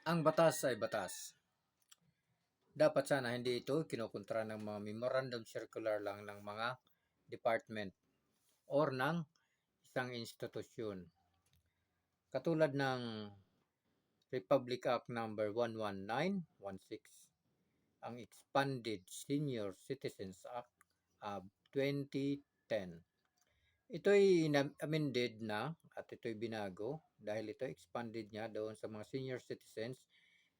Ang batas ay batas. Dapat sana hindi ito kinukontra ng mga memorandum circular lang ng mga department or ng isang institusyon. Katulad ng Republic Act number 11916, ang Expanded Senior Citizens Act of 2010. Ito'y amended na at ito'y binago dahil ito expanded niya doon sa mga senior citizens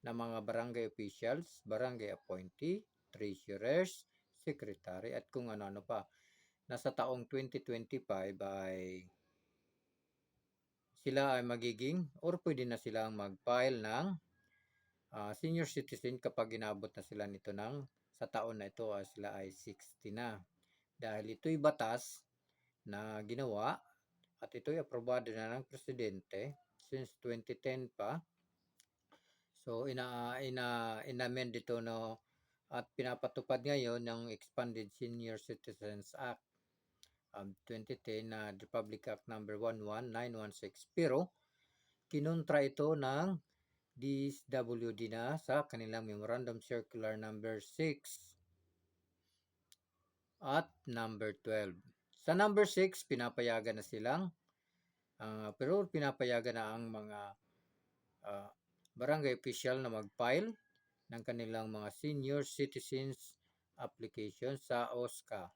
na mga barangay officials, barangay appointee, treasurers, secretary at kung ano-ano pa. Nasa taong 2025 ay sila ay magiging or pwede na silang mag-file ng senior citizen kapag inabot na sila nito ng sa taon na ito sila ay 60 na. Dahil ito'y batas na ginawa at ito'y aprobado na ng presidente since 2010 pa. So inamend ito at pinapatupad ngayon ng Expanded Senior Citizens Act of 2010 na Republic Act number 11916, pero kinontra ito ng DSWD na sa kanilang Memorandum Circular number 6 at number 12. Sa number 6 pinapayagan na silang pero pinapayagan na ang mga barangay official na mag-file ng kanilang mga senior citizens application sa OSCA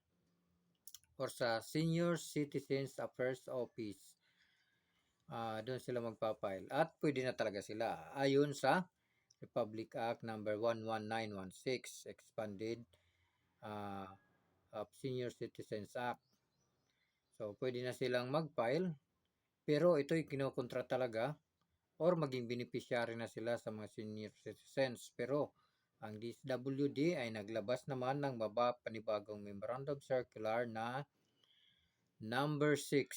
or sa Senior Citizens Affairs Office. Doon sila magpa-file at pwede na talaga sila ayon sa Republic Act number 11916, Expanded Senior Citizens Act. So pwede na silang mag-file, pero ito'y kinokontra talaga or maging beneficiary na sila sa mga senior citizens. Pero ang DSWD ay naglabas naman ng panibagong Memorandum Circular na number 6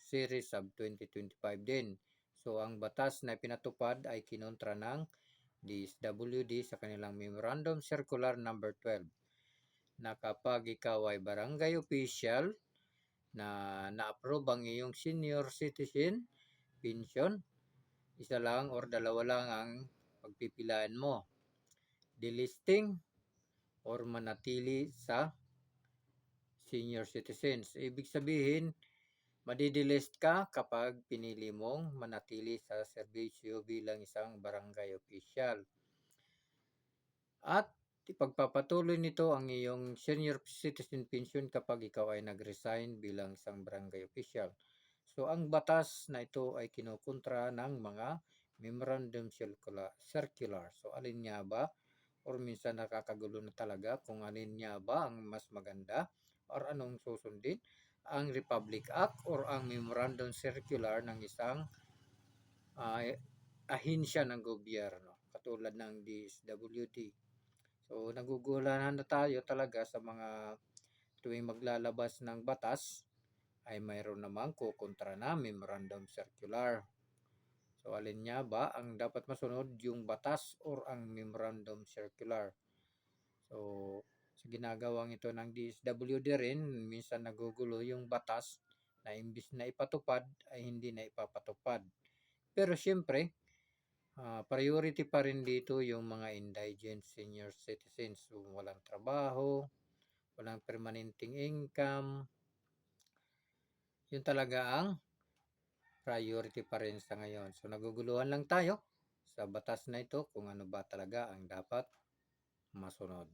series of 2025 din. So ang batas na pinatupad ay kinontra ng DSWD sa kanilang Memorandum Circular number 12 na kapag ikaw ay barangay official na na-approve ang iyong senior citizen pension, isa lang or dalawa lang ang pagpipilaan mo. Delisting or manatili sa senior citizens. Ibig sabihin, madidelist ka kapag pinili mong manatili sa serbisyo bilang isang barangay official. At ipagpapatuloy nito ang iyong senior citizen pension kapag ikaw ay nag-resign bilang isang barangay official. So ang batas na ito ay kinukontra ng mga memorandum circular. So alin niya ba? Or minsan nakakagulo na talaga kung alin niya ba ang mas maganda or anong susundin, ang Republic Act or ang memorandum circular ng isang ahensya ng gobyerno katulad ng DSWD. So nagugulahan na tayo talaga sa mga tuwing maglalabas ng batas ay mayroon namang kukontra na memorandum circular. So alin niya ba ang dapat masunod, yung batas or ang memorandum circular? So sa ginagawang ito ng DSWD rin, minsan nagugulo yung batas na imbis na ipatupad ay hindi na ipapatupad. Pero siyempre, priority pa rin dito yung mga indigent senior citizens. So, walang trabaho, walang permanenteng income. Yun talaga ang priority pa rin sa ngayon. So naguguluhan lang tayo sa batas na ito kung ano ba talaga ang dapat masunod.